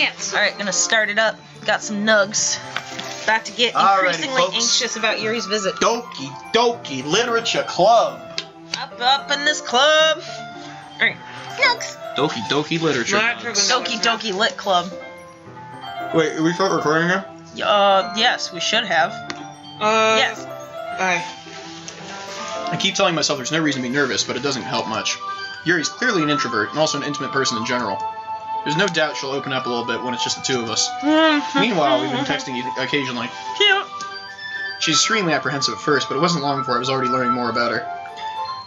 Can't. Alright, gonna start it up. Got some nugs. About to get increasingly anxious about Yuri's visit. Doki Literature Club. Up in this club. Alright. Nugs. Doki Literature Club. Doki Lit Club. Wait, are we start recording now? Yes, we should have. Yes. Alright. I keep telling myself there's no reason to be nervous, but it doesn't help much. Yuri's clearly an introvert, and also an intimate person in general. There's no doubt she'll open up a little bit when it's just the two of us. Meanwhile, we've been texting occasionally. Cute. She's extremely apprehensive at first, but it wasn't long before I was already learning more about her.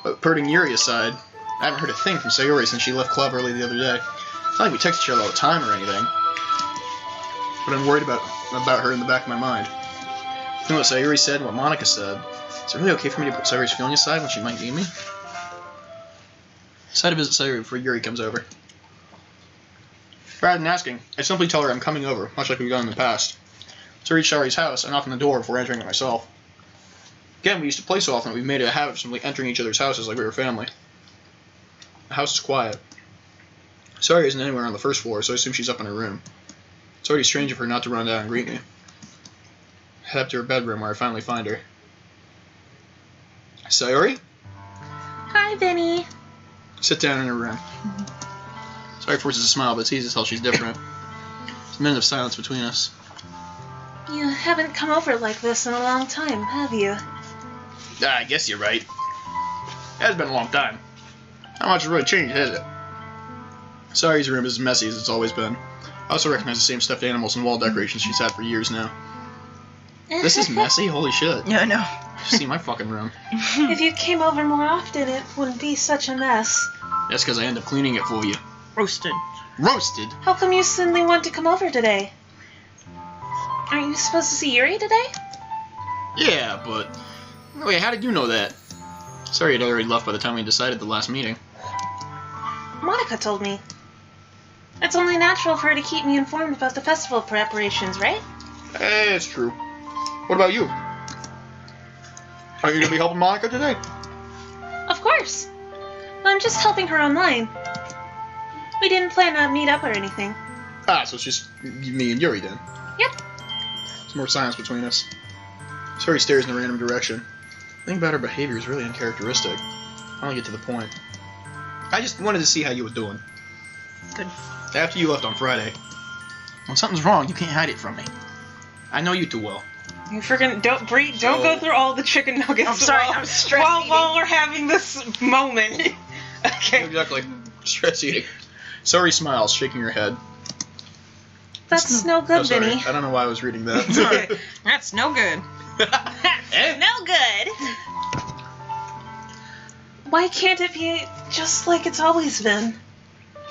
But putting Yuri aside, I haven't heard a thing from Sayori since she left club early the other day. It's not like we text each other all the time or anything. But I'm worried about her in the back of my mind. From what Sayori said and what Monika said, is it really okay for me to put Sayori's feelings aside when she might need me? I decided to visit Sayori before Yuri comes over. Rather than asking, I simply tell her I'm coming over, much like we've done in the past. To reach Sayori's house, I knock on the door before entering it myself. Again, we used to play so often that we've made it a habit of simply entering each other's houses like we were family. The house is quiet. Sayori isn't anywhere on the first floor, so I assume she's up in her room. It's already strange of her not to run down and greet me. I head up to her bedroom where I finally find her. Sayori? Hi, Vinny. Sit down in her room. Sayori forces a smile, but it's easy to tell she's different. There's a minute of silence between us. You haven't come over like this in a long time, have you? I guess you're right. It has been a long time. Not much has really changed, has it? Sayori's room is as messy as it's always been. I also recognize the same stuffed animals and wall decorations she's had for years now. This is messy? Holy shit. No, no. You see my fucking room. If you came over more often, it wouldn't be such a mess. That's because I end up cleaning it for you. Roasted. Roasted? How come you suddenly want to come over today? Aren't you supposed to see Yuri today? Yeah, but... Wait, how did you know that? Sorry, I'd already left by the time we decided the last meeting. Monika told me. It's only natural for her to keep me informed about the festival preparations, right? It's true. What about you? Are you going to be helping Monika today? Of course. I'm just helping her online. We didn't plan to meet up or anything. Ah, so it's just me and Yuri then. Yep. There's more silence between us. Sayori stares in a random direction. The thing about her behavior is really uncharacteristic. I want to get to the point. I just wanted to see how you was doing. Good. After you left on Friday. When something's wrong, you can't hide it from me. I know you too well. You freaking don't go through all the chicken nuggets. I'm sorry, I'm stress eating. While we're having this moment. Okay. Exactly. Stress eating. Sayori smiles, shaking her head. That's no good, sorry. Vinny. I don't know why I was reading that. That's no good. No good. Why can't it be just like it's always been?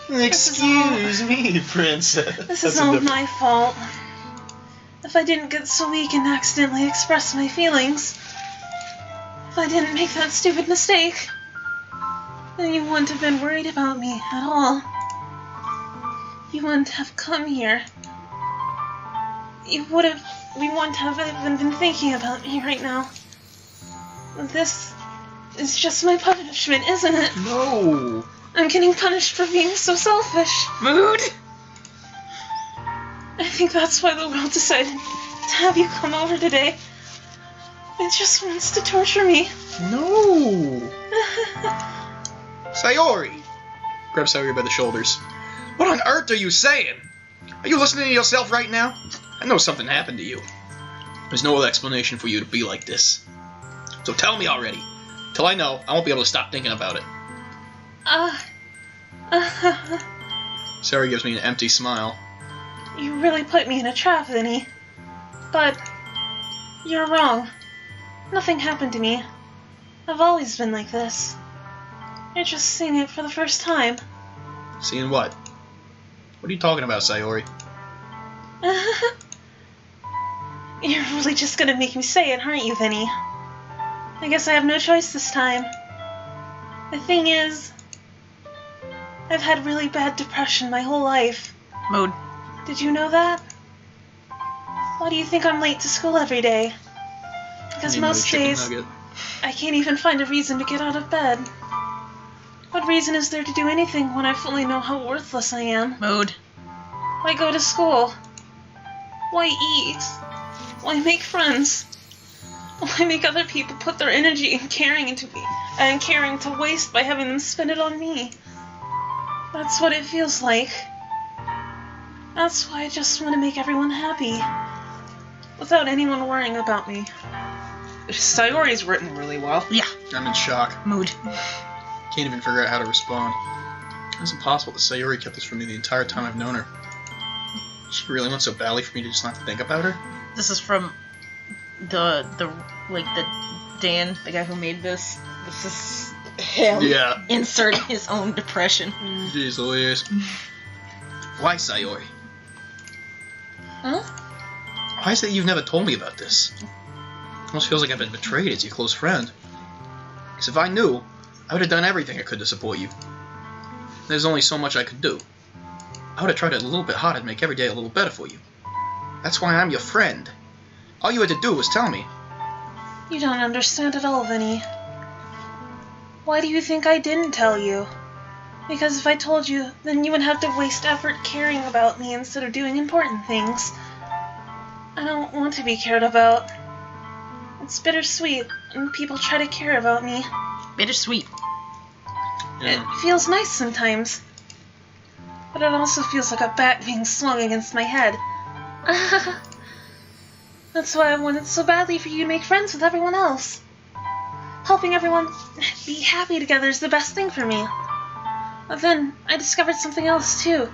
Excuse me, princess. This is all my fault. If I didn't get so weak and accidentally express my feelings, if I didn't make that stupid mistake, then you wouldn't have been worried about me at all. You wouldn't have come here. We wouldn't have even been thinking about me right now. This is just my punishment, isn't it? No. I'm getting punished for being so selfish. Mood? I think that's why the world decided to have you come over today. It just wants to torture me. No. Sayori. Grab Sayori by the shoulders. What on earth are you saying? Are you listening to yourself right now? I know something happened to you. There's no other explanation for you to be like this. So tell me already. Till I know, I won't be able to stop thinking about it. Sayori gives me an empty smile. You really put me in a trap, Vinny. But you're wrong. Nothing happened to me. I've always been like this. You're just seeing it for the first time. Seeing what? What are you talking about, Sayori? You're really just gonna make me say it, aren't you, Vinny? I guess I have no choice this time. The thing is, I've had really bad depression my whole life. Mood. Did you know that? Why do you think I'm late to school every day? Because most days, I can't even find a reason to get out of bed. What reason is there to do anything when I fully know how worthless I am? Mood. Why go to school? Why eat? Why make friends? Why make other people put their energy and caring to waste by having them spend it on me? That's what it feels like. That's why I just want to make everyone happy. Without anyone worrying about me. Sayori's written really well. Yeah. I'm in shock. Mood. Can't even figure out how to respond. It's impossible that Sayori kept this from me the entire time I've known her. She really went so badly for me to just not think about her? This is from the Dan, the guy who made this. This is him. Yeah. Insert his own depression. Jeez Louise. Why, Sayori? Huh? Why is it that you've never told me about this? It almost feels like I've been betrayed as your close friend. Because if I knew, I would have done everything I could to support you. There's only so much I could do. I would have tried a little bit harder to make every day a little better for you. That's why I'm your friend. All you had to do was tell me. You don't understand at all, Vinny. Why do you think I didn't tell you? Because if I told you, then you would have to waste effort caring about me instead of doing important things. I don't want to be cared about. It's bittersweet when people try to care about me. Bittersweet. Yeah. It feels nice sometimes. But it also feels like a bat being swung against my head. That's why I wanted so badly for you to make friends with everyone else. Helping everyone be happy together is the best thing for me. But then, I discovered something else too.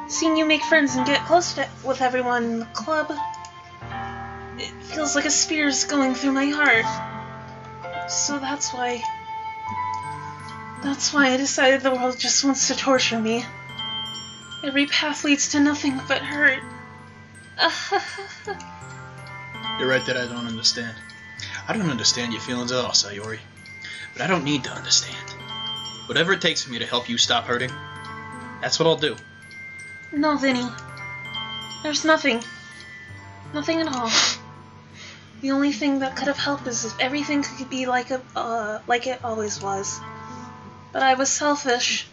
Seeing you make friends and get close with everyone in the club, it feels like a spear's going through my heart. So that's why I decided the world just wants to torture me. Every path leads to nothing but hurt. You're right that I don't understand. I don't understand your feelings at all, Sayori. But I don't need to understand. Whatever it takes for me to help you stop hurting, that's what I'll do. No, Vinny. There's nothing. Nothing at all. The only thing that could have helped is if everything could be like it always was. But I was selfish.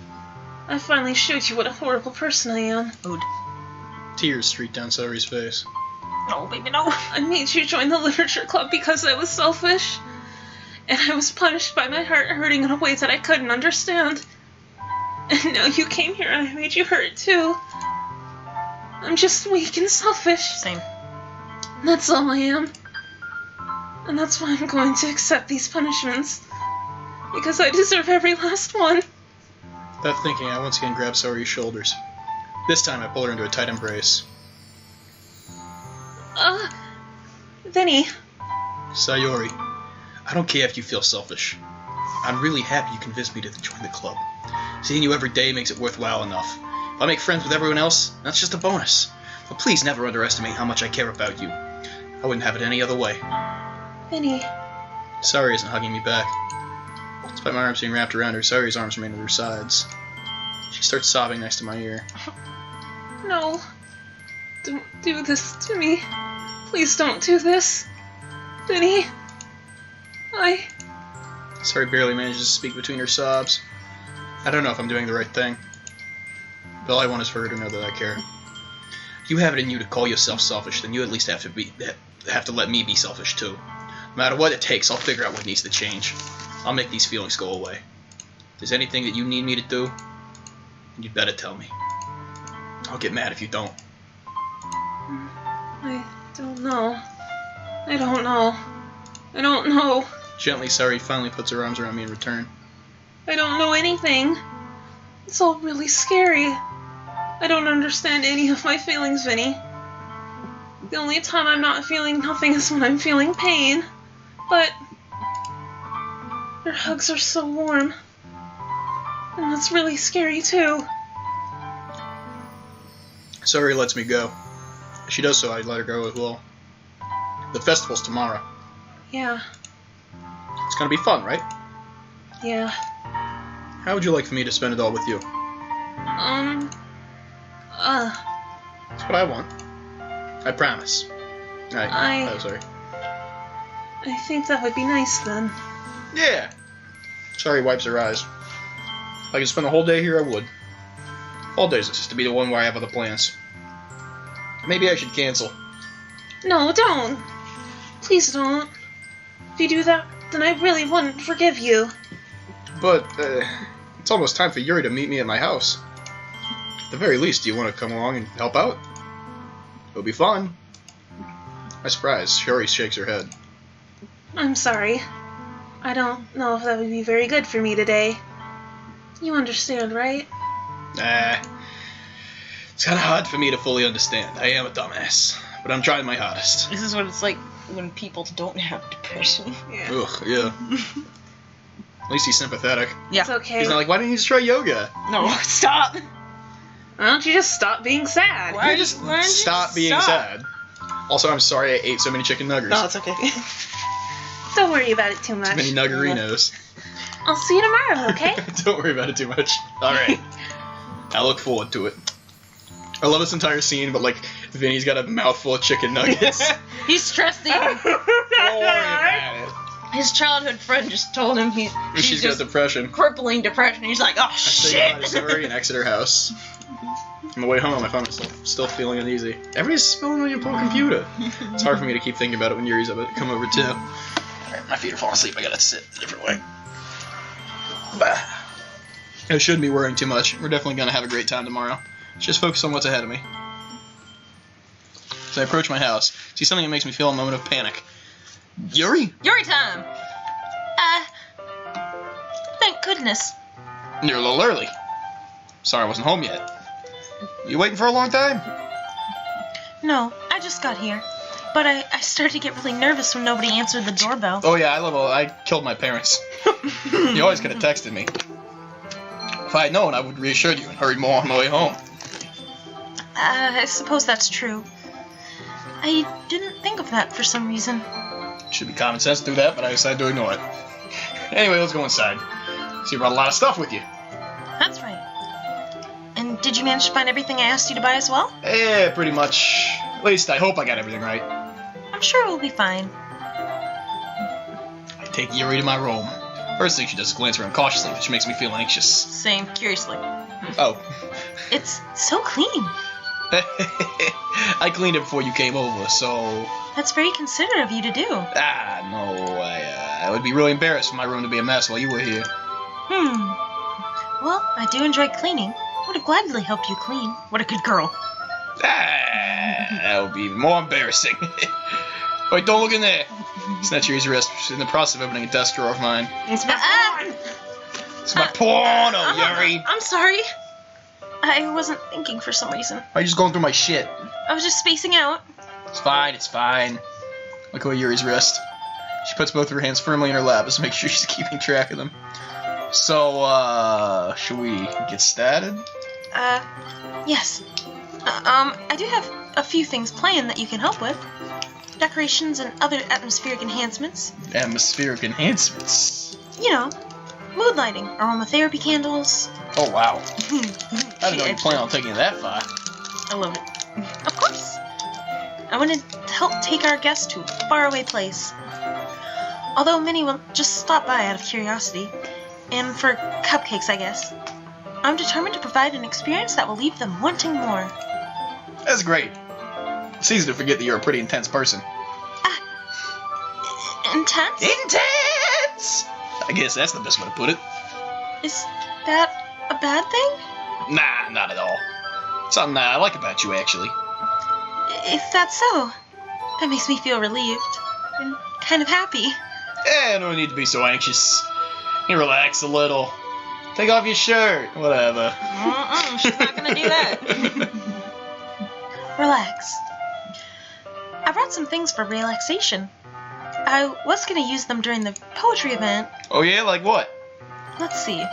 I finally showed you what a horrible person I am. Mood. Tears streaked down Sayori's face. No, baby, no. I made you join the literature club because I was selfish. And I was punished by my heart hurting in a way that I couldn't understand. And now you came here and I made you hurt too. I'm just weak and selfish. Same. That's all I am. And that's why I'm going to accept these punishments. Because I deserve every last one. Without thinking, I once again grabbed Sayori's shoulders. This time I pulled her into a tight embrace. Vinny. Sayori, I don't care if you feel selfish. I'm really happy you convinced me to join the club. Seeing you every day makes it worthwhile enough. If I make friends with everyone else, that's just a bonus. But please never underestimate how much I care about you. I wouldn't have it any other way. Vinny. Sayori isn't hugging me back. Despite my arms being wrapped around her, Sayori's arms remain at her sides. She starts sobbing next to my ear. No. Don't do this to me. Please don't do this. Vinny. Sayori barely manages to speak between her sobs. I don't know if I'm doing the right thing. But all I want is for her to know that I care. If you have it in you to call yourself selfish, then you at least have to let me be selfish too. No matter what it takes, I'll figure out what needs to change. I'll make these feelings go away. If there's anything that you need me to do, you'd better tell me. I'll get mad if you don't. I don't know. I don't know. I don't know. Gently, Sayori finally puts her arms around me in return. I don't know anything. It's all really scary. I don't understand any of my feelings, Vinny. The only time I'm not feeling nothing is when I'm feeling pain. But your hugs are so warm. And that's really scary too. Sayori lets me go. If she does so, I'd let her go as well. The festival's tomorrow. Yeah. It's gonna be fun, right? Yeah. How would you like for me to spend it all with you? That's what I want. I promise. Oh, sorry. I think that would be nice then. Yeah. Sayori wipes her eyes. If I could spend the whole day here, I would. All days is to be the one where I have other plans. Maybe I should cancel. No, don't. Please don't. If you do that, then I really wouldn't forgive you. But, it's almost time for Yuri to meet me at my house. At the very least, do you want to come along and help out? It'll be fun. I'm surprised. Yuri shakes her head. I'm sorry. I don't know if that would be very good for me today. You understand, right? Nah. It's kind of hard for me to fully understand. I am a dumbass. But I'm trying my hardest. This is what it's like when people don't have depression. Yeah. Ugh, yeah. At least he's sympathetic. Yeah. It's okay. He's not like, why didn't you just try yoga? No, stop. Why don't you just stop being sad? Why- You just why don't you stop being stop? sad. Also, I'm sorry I ate so many chicken nuggets. No, it's okay. Don't worry about it too much. Too many nuggerinos. I'll see you tomorrow, okay? Don't worry about it too much. Alright. I look forward to it. I love this entire scene, but like, Vinny's got a mouthful of chicken nuggets. He's stressing. Don't worry about His childhood friend just told him it. she's She's got just depression. crippling depression. He's like, oh I say goodbye to shit. Sayori and exit her house. On the way home, I found myself still feeling uneasy. Everybody's spilling on your poor computer. It's hard for me to keep thinking about it when Yuri's about to come over too. Alright, my feet are falling asleep. I gotta sit a different way. Bah. I shouldn't be worrying too much. We're definitely gonna have a great time tomorrow. Let's just focus on what's ahead of me. As I approach my house, see something that makes me feel a moment of panic. Yuri? Yuri time. Thank goodness. You're a little early. Sorry I wasn't home yet. You waiting for a long time? No, I just got here. But I started to get really nervous when nobody answered the doorbell. Oh yeah, I killed my parents. You always could have texted me. If I had known, I would have reassured you and hurried more on my way home. I suppose that's true. I didn't think of that for some reason. Should be common sense to do that, but I decided to ignore it. Anyway, let's go inside. So you brought a lot of stuff with you. That's right. And did you manage to find everything I asked you to buy as well? Yeah, pretty much. At least I hope I got everything right. I'm sure it will be fine. I take Yuri to my room. First thing she does is glance around cautiously, which makes me feel anxious. Same, curiously. Oh. It's so clean. I cleaned it before you came over, so... That's very considerate of you to do. No, I would be really embarrassed for my room to be a mess while you were here. Well, I do enjoy cleaning. Would have gladly helped you clean. What a good girl. That would be even more embarrassing. Wait, don't look in there. Snatch Yuri's wrist. She's in the process of opening a desk drawer of mine. It's my porn. It's my porno, Yuri. I'm sorry. I wasn't thinking for some reason. Why are you just going through my shit? I was just spacing out. It's fine. Look at Yuri's wrist. She puts both of her hands firmly in her lap to make sure she's keeping track of them. So, should we get started? Yes. I do have a few things planned that you can help with. Decorations and other atmospheric enhancements. Atmospheric enhancements? You know, mood lighting, aromatherapy candles. Oh, wow. I didn't know you planned on taking it that far. I love it. Of course. I wanted to help take our guests to a faraway place. Although many will just stop by out of curiosity. And for cupcakes, I guess. I'm determined to provide an experience that will leave them wanting more. That's great. It's easy to forget that you're a pretty intense person. Intense? Intense! I guess that's the best way to put it. Is that a bad thing? Nah, not at all. Something that I like about you, actually. If that's so, that makes me feel relieved and kind of happy. Yeah, no need to be so anxious. You relax a little. Take off your shirt. Whatever. She's not gonna do that. Relax. I brought some things for relaxation. I was gonna use them during the poetry event. Oh yeah? Like what? Let's see.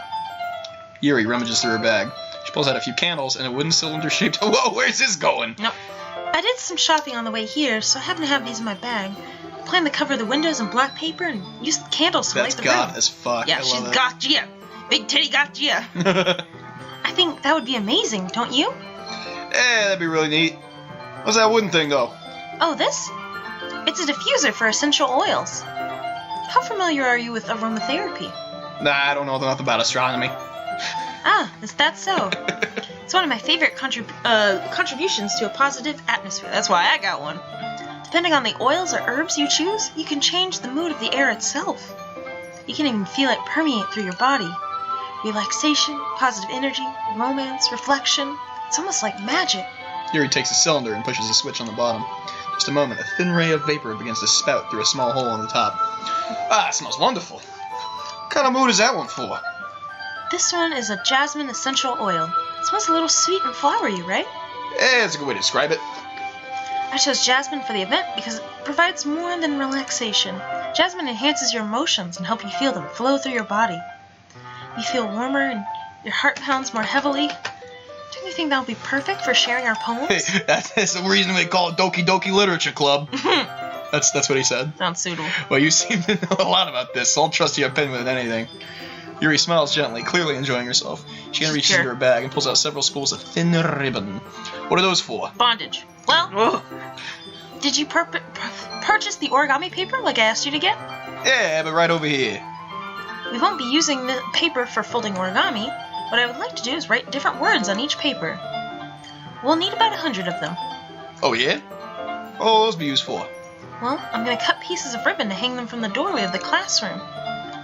Yuri rummages through her bag. She pulls out a few candles and a wooden cylinder-shaped... Whoa, where's this going? Nope. I did some shopping on the way here, so I happen to have these in my bag. Plan to cover the windows in black paper and use the candles to light That's the goth room. as fuck. Yeah, I she's love it. got ya. Big titty got ya. I think that would be amazing, don't you? Yeah, that'd be really neat. What's that wooden thing, though? Oh, this? It's a diffuser for essential oils. How familiar are you with aromatherapy? Nah, I don't know enough about astronomy. Ah, is that so? It's one of my favorite contributions to a positive atmosphere. That's why I got one. Depending on the oils or herbs you choose, you can change the mood of the air itself. You can even feel it permeate through your body. Relaxation, positive energy, romance, reflection. It's almost like magic. Yuri takes a cylinder and pushes a switch on the bottom. Just a moment, a thin ray of vapor begins to spout through a small hole on the top. Ah, it smells wonderful. What kind of mood is that one for? This one is a jasmine essential oil. It smells a little sweet and flowery, right? Eh, that's a good way to describe it. I chose jasmine for the event because it provides more than relaxation. Jasmine enhances your emotions and helps you feel them flow through your body. You feel warmer and your heart pounds more heavily. Don't you think that would be perfect for sharing our poems? Hey, that's the reason they call it Doki Doki Literature Club. That's what he said. Sounds suitable. Well, you seem to know a lot about this, so I'll trust your opinion with anything. Yuri smiles gently, clearly enjoying herself. She then reaches into her bag and pulls out several spools of thin ribbon. What are those for? Bondage. Well, did you purchase the origami paper like I asked you to get? Yeah, but right over here. We won't be using the paper for folding origami. What I would like to do is write different words on each paper. We'll need about 100 of them. Oh, yeah? What will those be used for? Well, I'm going to cut pieces of ribbon to hang them from the doorway of the classroom.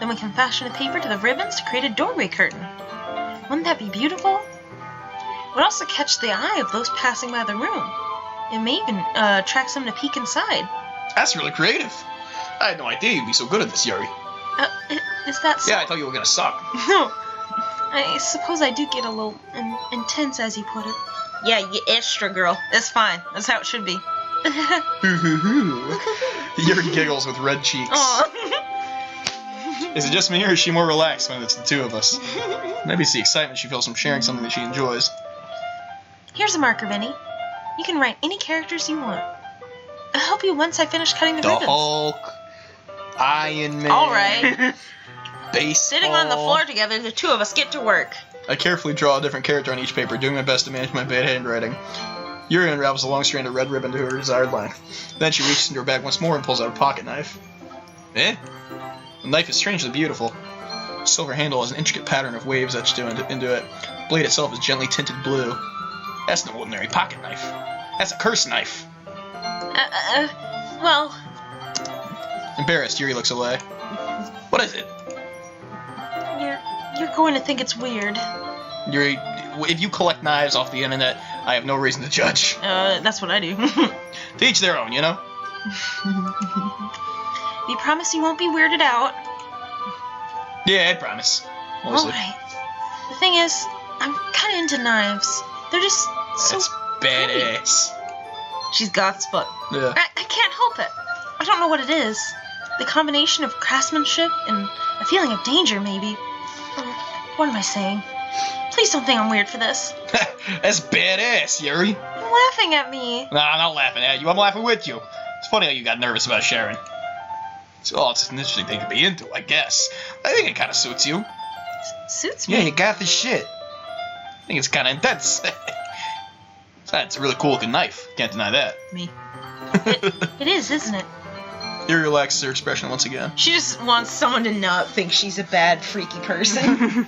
Then we can fashion the paper to the ribbons to create a doorway curtain. Wouldn't that be beautiful? It would also catch the eye of those passing by the room. It may even attract them to peek inside. That's really creative. I had no idea you'd be so good at this, Yuri. Is that so? Yeah, I thought you were gonna suck. No. I suppose I do get a little intense, as you put it. Yeah, you extra girl. That's fine. That's how it should be. Yuri giggles with red cheeks. Aww. Is it just me, or is she more relaxed when it's the two of us? Maybe it's the excitement she feels from sharing something that she enjoys. Here's a marker, Vinny. You can write any characters you want. I'll help you once I finish cutting the ribbons. Hulk, Iron Man. All right. Baseball. Sitting on the floor together, the two of us get to work. I carefully draw a different character on each paper, doing my best to manage my bad handwriting. Yuri unravels a long strand of red ribbon to her desired length. Then she reaches into her bag once more and pulls out a pocket knife. Eh? The knife is strangely beautiful. The silver handle has an intricate pattern of waves etched into it. The blade itself is gently tinted blue. That's no ordinary pocket knife. That's a curse knife. Well... Embarrassed, Yuri looks away. What is it? You're going to think it's weird. Yuri, if you collect knives off the internet, I have no reason to judge. That's what I do. To each their own, you know? You promise you won't be weirded out? Yeah, I promise. Mostly. Alright. The thing is, I'm kind of into knives. They're just so That's badass. She's goth's butt. Yeah. I can't help it. I don't know what it is. The combination of craftsmanship and a feeling of danger, maybe. What am I saying? Please don't think I'm weird for this. That's badass, Yuri. You're laughing at me. Nah, I'm not laughing at you. I'm laughing with you. It's funny how you got nervous about sharing. It's an interesting thing to be into, I guess. I think it kind of suits you. Suits me? Yeah, you got the shit. I think it's kind of intense. It's a really cool looking knife. Can't deny that. Me. It is, isn't it? Yuri relaxes her expression once again. She just wants someone to not think she's a bad, freaky person.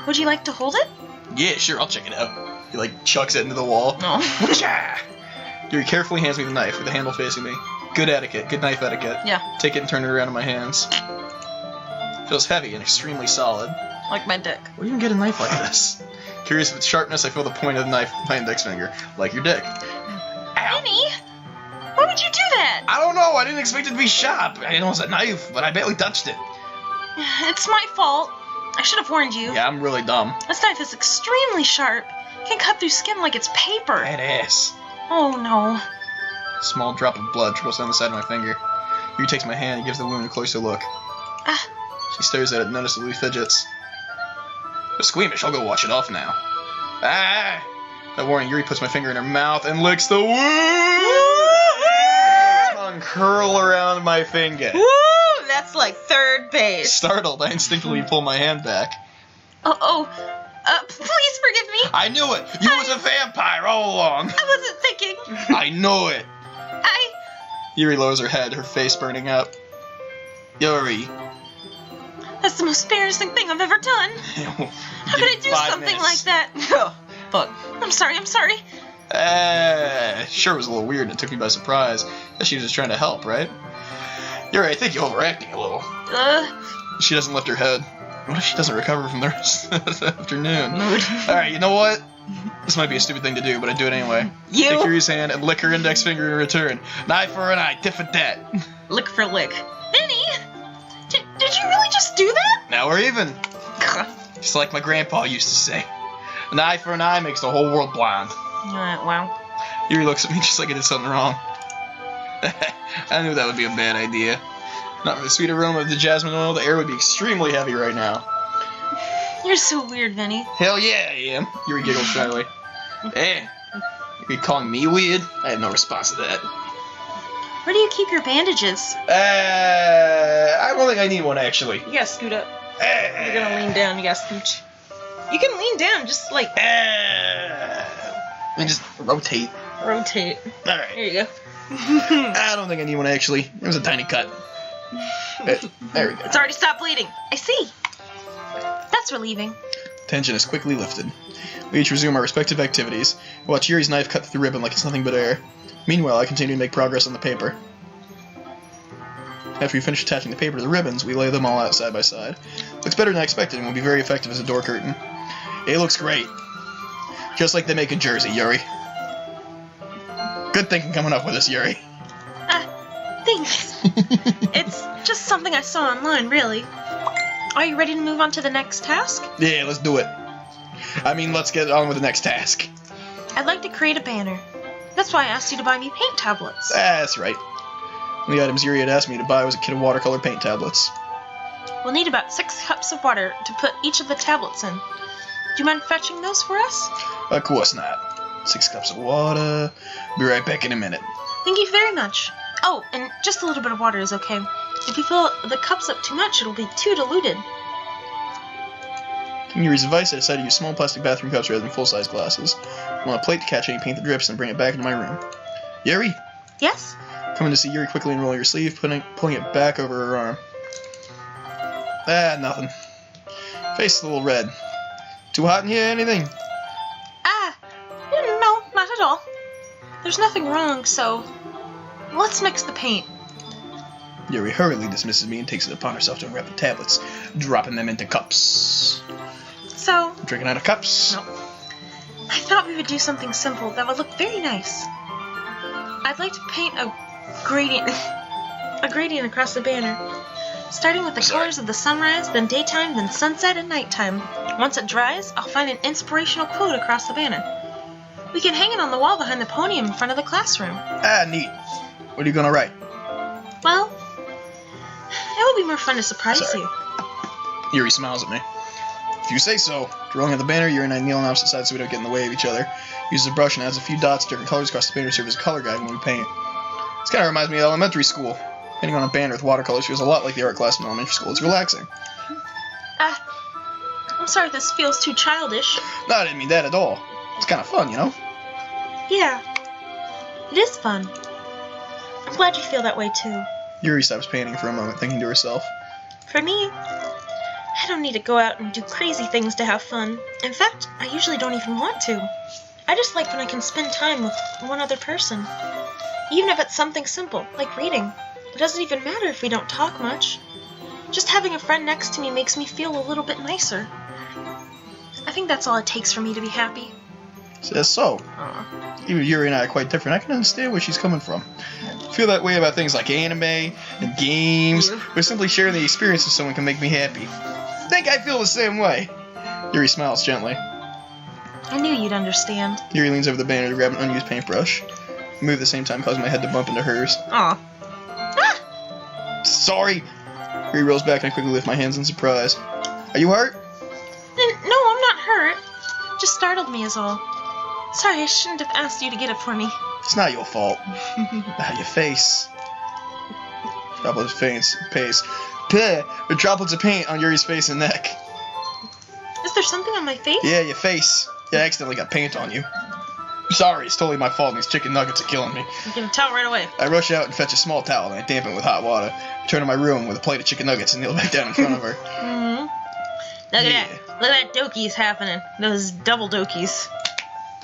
Would you like to hold it? Yeah, sure, I'll check it out. He chucks it into the wall. No. Yuri carefully hands me the knife with the handle facing me. Good etiquette, good knife etiquette. Yeah. Take it and turn it around in my hands. It feels heavy and extremely solid. Like my dick. Where do you even get a knife like this? Curious of its sharpness, I feel the point of the knife with my index finger, like your dick. Ow! Vinny? Why would you do that? I don't know, I didn't expect it to be sharp. I know it was a knife, but I barely touched it. It's my fault. I should have warned you. Yeah, I'm really dumb. This knife is extremely sharp. It can cut through skin like it's paper. Badass. Oh no. A small drop of blood trickles down the side of my finger. Yuri takes my hand and gives the wound a closer look. Ah. She stares at it, noticeably fidgets. You're squeamish, I'll go wash it off now. Ah! That warning, Yuri puts my finger in her mouth and licks the wound! Tongue curl around my finger. Woo! That's like third base. Startled, I instinctively pull my hand back. Please forgive me. I knew it! You was a vampire all along! I wasn't thinking. I know it! Yuri lowers her head, her face burning up. Yuri. That's the most embarrassing thing I've ever done. How could I do something like that? Fuck. I'm sorry. Sure was a little weird and it took me by surprise. Guess she was just trying to help, right? Yuri, I think you're overacting a little. She doesn't lift her head. What if she doesn't recover from the rest of the afternoon? Mood. Alright, you know what? This might be a stupid thing to do, but I do it anyway. You? Take Yuri's hand and lick her index finger in return. An eye for an eye, tit for tat. Lick for lick. Vinny! Did you really just do that? Now we're even. Just like my grandpa used to say. An eye for an eye makes the whole world blind. Wow. Yuri looks at me just like I did something wrong. I knew that would be a bad idea. Not for the sweet aroma of the jasmine oil, the air would be extremely heavy right now. You're so weird, Vinny. Hell yeah, I am. Yuri giggled shyly. Hey, you calling me weird? I had no response to that. Where do you keep your bandages? I don't think I need one, actually. You gotta scoot up. You're gonna lean down, you gotta scooch. You can lean down, just like... And just rotate. Rotate. Alright. There you go. I don't think I need one, actually. It was a tiny cut. There we go. It's already stopped bleeding. I see. That's relieving. Tension is quickly lifted. We each resume our respective activities. We watch Yuri's knife cut through the ribbon like it's nothing but air. Meanwhile, I continue to make progress on the paper. After we finish attaching the paper to the ribbons, we lay them all out side by side. Looks better than I expected and will be very effective as a door curtain. It looks great. Just like they make in Jersey, Yuri. Good thinking coming up with this, Yuri. Thanks. It's just something I saw online, really. Are you ready to move on to the next task? Yeah, let's do it. I mean, let's get on with the next task. I'd like to create a banner. That's why I asked you to buy me paint tablets. That's right. One of the items Yuri had asked me to buy was a kit of watercolor paint tablets. We'll need about 6 cups of water to put each of the tablets in. Do you mind fetching those for us? Of course not. 6 cups of water. Be right back in a minute. Thank you very much. Oh, and just a little bit of water is okay. If you fill the cups up too much, it'll be too diluted. Taking Yuri's advice, I decided to use small plastic bathroom cups rather than full-size glasses. I want a plate to catch any paint that drips and bring it back into my room. Yuri! Yes? Coming to see Yuri quickly unroll your sleeve, pulling it back over her arm. Nothing. Face is a little red. Too hot in here, anything? No, not at all. There's nothing wrong, so let's mix the paint. Yuri hurriedly dismisses me and takes it upon herself to unwrap the tablets, dropping them into cups. So... Drinking out of cups? No. I thought we would do something simple that would look very nice. I'd like to paint a gradient across the banner, starting with the colors of the sunrise, then daytime, then sunset and nighttime. Once it dries, I'll find an inspirational quote across the banner. We can hang it on the wall behind the podium in front of the classroom. Neat. What are you gonna write? Well, it will be more fun to surprise you. Yuri smiles at me. If you say so. Drawing at the banner, Yuri and I kneel on opposite sides so we don't get in the way of each other. Uses a brush and adds a few dots, different colors across the banner to serve as a color guide when we paint. This kind of reminds me of elementary school. Painting on a banner with watercolors feels a lot like the art class in elementary school. It's relaxing. I'm sorry if this feels too childish. No, I didn't mean that at all. It's kind of fun, you know? Yeah, it is fun. I'm glad you feel that way too. Yuri stops painting for a moment, thinking to herself. For me, I don't need to go out and do crazy things to have fun. In fact, I usually don't even want to. I just like when I can spend time with one other person. Even if it's something simple, like reading. It doesn't even matter if we don't talk much. Just having a friend next to me makes me feel a little bit nicer. I think that's all it takes for me to be happy. Says so. Even Yuri and I are quite different. I can understand where she's coming from. I feel that way about things like anime and games, where simply sharing the experience with someone can make me happy. I think I feel the same way. Yuri smiles gently. I knew you'd understand. Yuri leans over the banner to grab an unused paintbrush. I move at the same time, causing my head to bump into hers. Aw. Sorry! Yuri rolls back and I quickly lift my hands in surprise. Are you hurt? No, I'm not hurt. Just startled me is all. Sorry, I shouldn't have asked you to get it for me. It's not your fault. Your face. Droplets of paste. The droplets of paint on Yuri's face and neck. Is there something on my face? Yeah, your face. You accidentally got paint on you. Sorry, it's totally my fault and these chicken nuggets are killing me. You can tell right away. I rush out and fetch a small towel and I dampen it with hot water. I turn to my room with a plate of chicken nuggets and kneel back down in front of her. Look at that. Look at that dokies happening. Those double dokies.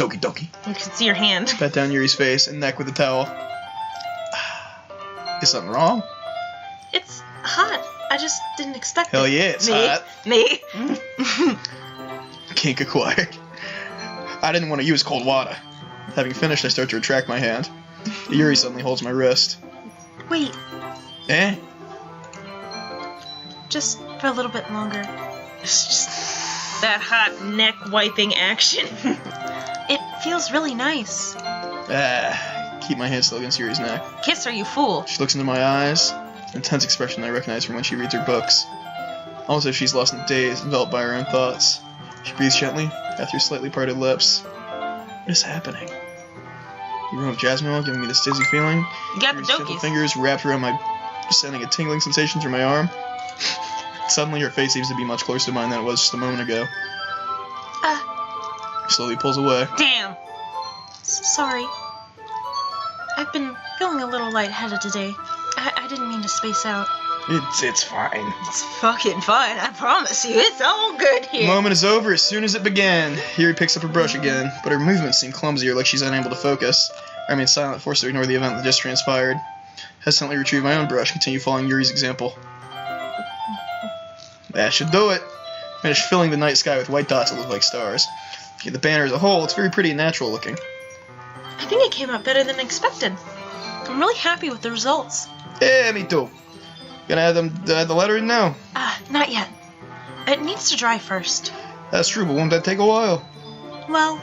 Doki doki. You can see your hand. Pat down Yuri's face and neck with the towel. Is something wrong? It's hot. I just didn't expect Hell it. yeah, it's Me? hot. Me? Kink acquired. I didn't want to use cold water. Having finished, I start to retract my hand. Yuri suddenly holds my wrist. Wait, Eh? just for a little bit longer. It's just that hot neck wiping action. It feels really nice. Keep my hand still against Yuri's neck. Kiss her, you fool. She looks into my eyes. An intense expression I recognize from when she reads her books. Almost as if she's lost in a daze, enveloped by her own thoughts. She breathes gently, after her slightly parted lips. What is happening? The aroma of jasmine oil giving me this dizzy feeling. You got the Yuri's gentle dokies. fingers wrapped around my, sending a tingling sensation through my arm. Suddenly, her face seems to be much closer to mine than it was just a moment ago. She slowly pulls away. Damn. Sorry. I've been feeling a little lightheaded today. I didn't mean to space out. It's fine. It's fucking fine, I promise you. It's all good The here. moment is over as soon as it began. Yuri picks up her brush again, but her movements seem clumsier, like she's unable to focus. I remain silent, forced to ignore the event that just transpired. Hesitantly retrieve my own brush, continue following Yuri's example. That should do it. Finish filling the night sky with white dots that look like stars. The banner as a whole, it's very pretty and natural looking. I think it came out better than expected. I'm really happy with the results. Yeah, me too. Gonna add the letter in now. Not yet. It needs to dry first. That's true, but won't that take a while? Well,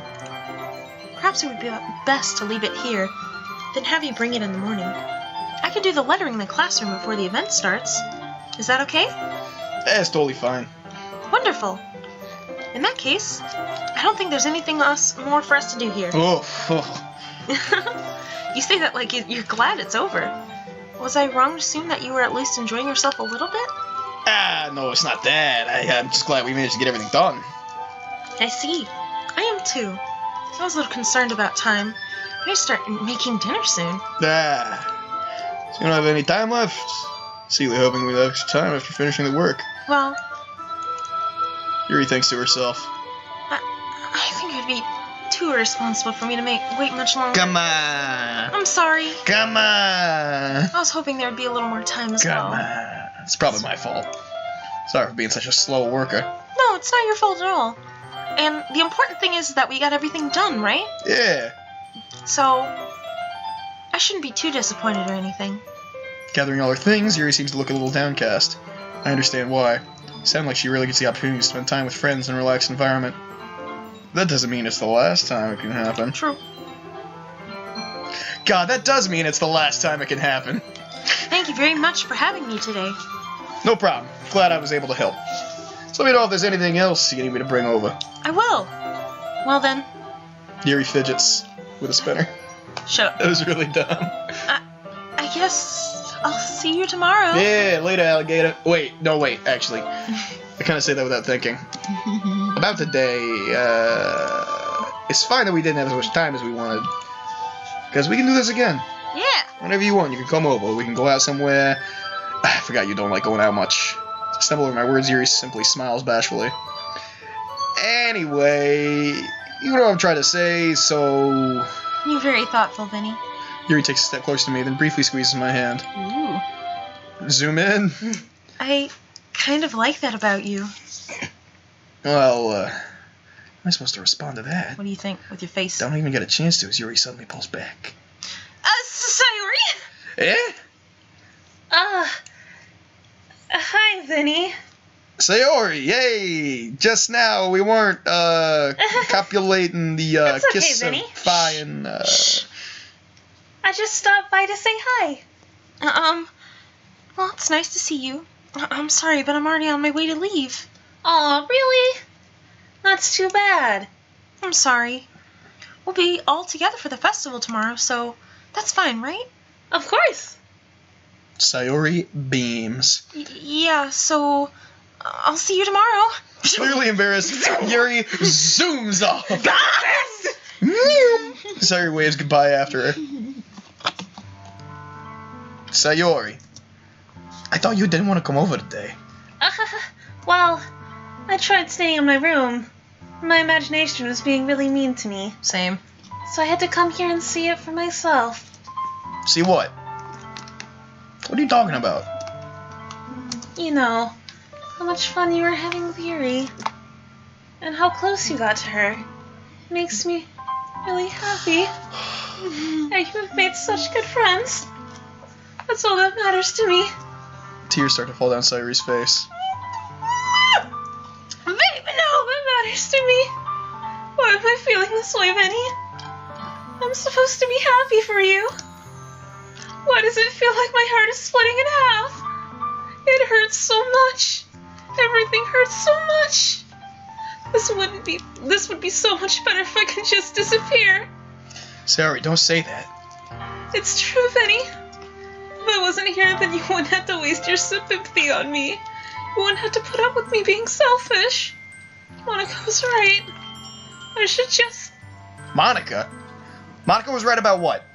perhaps it would be best to leave it here, then have you bring it in the morning. I can do the lettering in the classroom before the event starts. Is that okay? That's totally fine. Wonderful. In that case, I don't think there's anything more for us to do here. Oh. You say that like you're glad it's over. Was I wrong to assume that you were at least enjoying yourself a little bit? No, it's not that. I'm just glad we managed to get everything done. I see. I am too. I was a little concerned about time. I need to start making dinner soon. So you don't have any time left? Secretly hoping we'd have extra time after finishing the work. Well, Yuri thinks to herself. I think it'd be too irresponsible for me to wait much longer. Come on! I'm sorry. Come on! I was hoping there'd be a little more time as well. Come on! It's probably my fault. Sorry for being such a slow worker. No, it's not your fault at all. And the important thing is that we got everything done, right? Yeah. So, I shouldn't be too disappointed or anything. Gathering all her things, Yuri seems to look a little downcast. I understand why. It sounds like she really gets the opportunity to spend time with friends in a relaxed environment. That doesn't mean it's the last time it can happen. True. God, that does mean it's the last time it can happen. Thank you very much for having me today. No problem. Glad I was able to help. So let me know if there's anything else you need me to bring over. I will. Well then, Yuri fidgets with a spinner. shut up. That was really dumb. I guess I'll see you tomorrow. Yeah, later, alligator. Wait, actually. I kind of say that without thinking. About the day, it's fine that we didn't have as much time as we wanted. Because we can do this again. Yeah. Whenever you want, you can come over. We can go out somewhere. I forgot you don't like going out much. To stumble over my words, Yuri simply smiles bashfully. Anyway, you know what I'm trying to say, so... You're very thoughtful, Vinny. Yuri takes a step closer to me, then briefly squeezes my hand. Ooh. Zoom in. I kind of like that about you. Well, how am I supposed to respond to that? What do you think with your face? Don't even get a chance to as Yuri suddenly pulls back. Sayori? Eh? Hi, Vinny. Sayori, yay! Just now we weren't, copulating the, That's okay, kiss Vinny. of pie and, I just stopped by to say hi. Well, it's nice to see you. I'm sorry, but I'm already on my way to leave. Aw, really? That's too bad. I'm sorry. We'll be all together for the festival tomorrow, so that's fine, right? Of course. Sayori beams. Yeah, so I'll see you tomorrow. Clearly embarrassed, Yuri zooms off. Got Sayori waves goodbye after her. Sayori, I thought you didn't want to come over today. Well, I tried staying in my room, My imagination was being really mean to me. Same. So I had to come here and see it for myself. See what? What are you talking about? You know, how much fun you were having with Yuri. And how close you got to her. Makes me really happy. And you have made such good friends. That's all that matters to me. Tears start to fall down Sayori's face. Baby, no, that matters to me. Why am I feeling this way, Vinny? I'm supposed to be happy for you. Why does it feel like my heart is splitting in half? It hurts so much. Everything hurts so much. This would be so much better if I could just disappear. Sayori, don't say that. It's true, Vinny. If I wasn't here, then you wouldn't have to waste your sympathy on me. You wouldn't have to put up with me being selfish. Monika was right. I should just... Monika? Monika was right about what?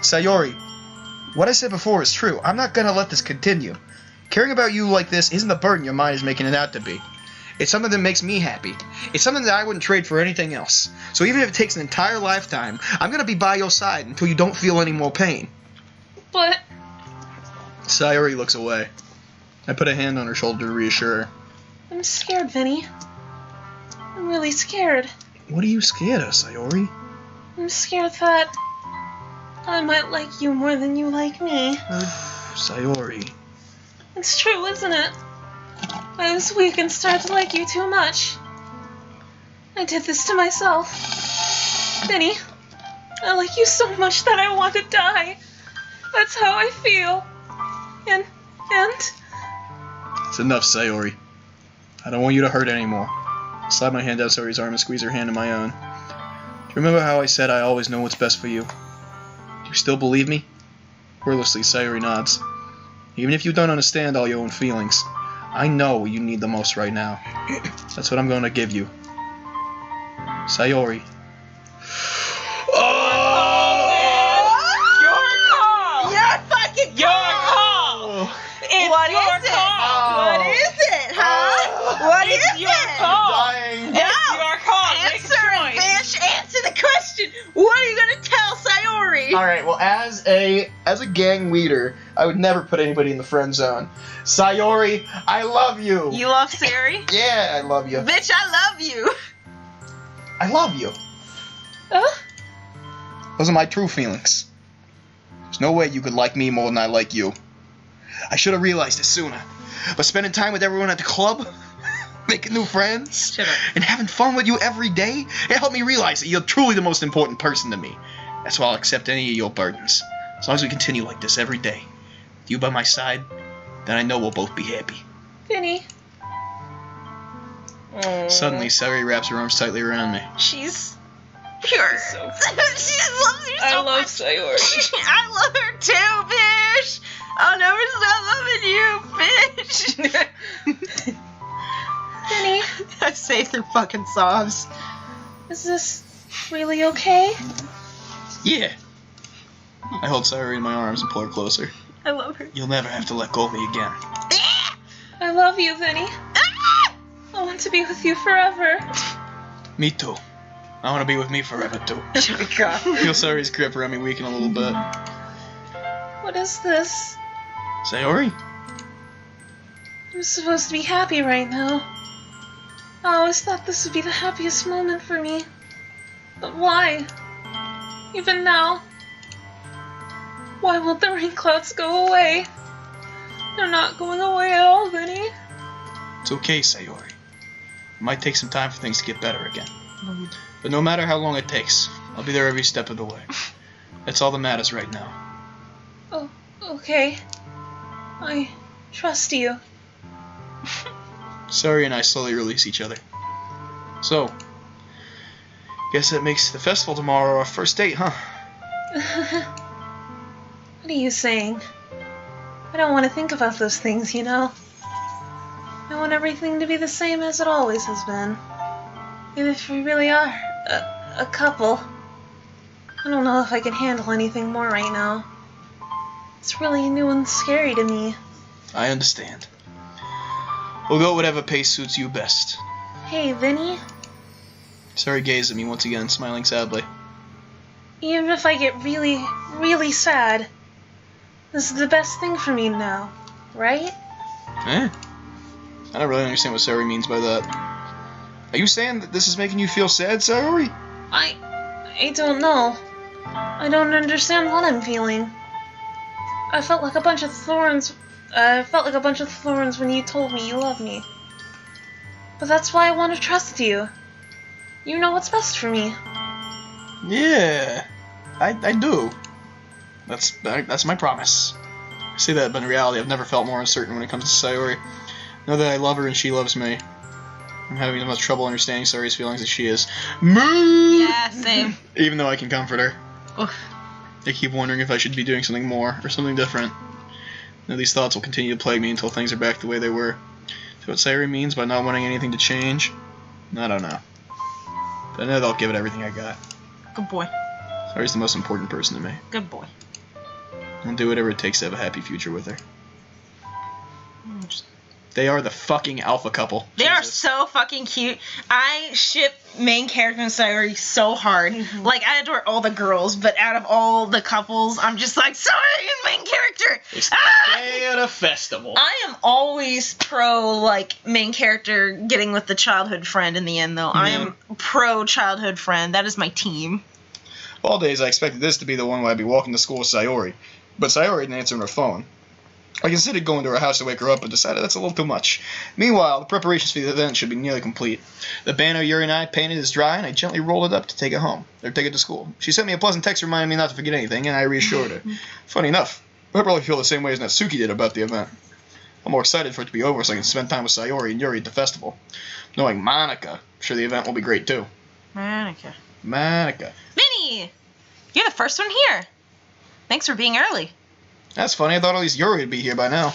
Sayori, what I said before is true. I'm not gonna let this continue. Caring about you like this isn't the burden your mind is making it out to be. It's something that makes me happy. It's something that I wouldn't trade for anything else. So even if it takes an entire lifetime, I'm gonna be by your side until you don't feel any more pain. But... Sayori looks away. I put a hand on her shoulder to reassure her. I'm scared, Vinny. I'm really scared. What are you scared of, Sayori? I'm scared that I might like you more than you like me. Sayori. It's true, isn't it? I was weak and started to like you too much. I did this to myself. Vinny, I like you so much that I want to die. That's how I feel. And... It's enough, Sayori. I don't want you to hurt anymore. I slide my hand down Sayori's arm and squeeze her hand in my own. Do you remember how I said I always know what's best for you? Do you still believe me? Wordlessly, Sayori nods. Even if you don't understand all your own feelings, I know what you need the most right now. That's what I'm going to give you. Sayori. What is it? What is it, huh? What is it? Dying. It's your call. Make a choice. Bitch, answer the question. What are you gonna tell Sayori? Alright, well, as a gang leader, I would never put anybody in the friend zone. Sayori, I love you. You love Sayori? Yeah, I love you. Bitch, I love you. I love you. Those are my true feelings. There's no way you could like me more than I like you. I should have realized it sooner. But spending time with everyone at the club, making new friends, and having fun with you every day, it helped me realize that you're truly the most important person to me. That's why I'll accept any of your burdens. As long as we continue like this every day, with you by my side, then I know we'll both be happy. Vinny. Suddenly, Sayori wraps her arms tightly around me. She's pure. So She loves you so I love much. Sayori. I love her too, bitch. I'll never stop loving you, bitch. Vinny, I say through fucking sobs. is this really okay? Yeah. I hold Sayori in my arms and pull her closer. I love her. You'll never have to let go of me again. I love you, Vinny. I want to be with you forever. Me too. I want to be with me forever too. Oh my god. Feel Sayori's grip around me weaken a little bit. What is this? Sayori? I'm supposed to be happy right now. I always thought this would be the happiest moment for me. But why? Even now? Why won't the rain clouds go away? They're not going away at all, Vinny. It's okay, Sayori. It might take some time for things to get better again. But no matter how long it takes, I'll be there every step of the way. That's all that matters right now. Oh, okay. I trust you. Sayori and I slowly release each other. So, guess that makes the festival tomorrow our first date, huh? What are you saying? I don't want to think about those things, you know. I want everything to be the same as it always has been. Even if we really are a couple. I don't know if I can handle anything more right now. It's really new and scary to me. I understand. We'll go whatever pace suits you best. Hey, Vinny. Sayori gazed at me once again, smiling sadly. Even if I get really, really sad, this is the best thing for me now, right? Eh? I don't really understand what Sayori means by that. Are you saying that this is making you feel sad, Sayori? I don't know. I don't understand what I'm feeling. I felt like a bunch of thorns. When you told me you love me. But that's why I want to trust you. You know what's best for me. Yeah, I do. That's my promise. I say that, but in reality, I've never felt more uncertain when it comes to Sayori. I know that I love her and she loves me. I'm having as much trouble understanding Sayori's feelings as she is. Moo! Yeah, same. Even though I can comfort her. Oof. I keep wondering if I should be doing something more, or something different. Now, these thoughts will continue to plague me until things are back the way they were. So what Sayori means by not wanting anything to change, I don't know. But I know that I'll give it everything I got. Good boy. Sayori's the most important person to me. Good boy. I'll do whatever it takes to have a happy future with her. They are the fucking alpha couple. They are Jesus. so fucking cute. I ship main character and Sayori so hard. Like, I adore all the girls, but out of all the couples, I'm just like, Sayori and main character! They stay at a festival. I am always pro, like, main character getting with the childhood friend in the end, though. I am pro childhood friend. That is my team. Of all days, I expected this to be the one where I'd be walking to school with Sayori. But Sayori didn't answer her phone. I considered going to her house to wake her up, but decided that's a little too much. Meanwhile, the preparations for the event should be nearly complete. The banner Yuri and I painted is dry, and I gently rolled it up to take it home, or take it to school. She sent me a pleasant text reminding me not to forget anything, and I reassured her. Funny enough, I probably feel the same way as Natsuki did about the event. I'm more excited for it to be over so I can spend time with Sayori and Yuri at the festival. Knowing Monika, I'm sure the event will be great too. Monika. Vinny! You're the first one here. Thanks for being early. That's funny, I thought at least Yuri would be here by now.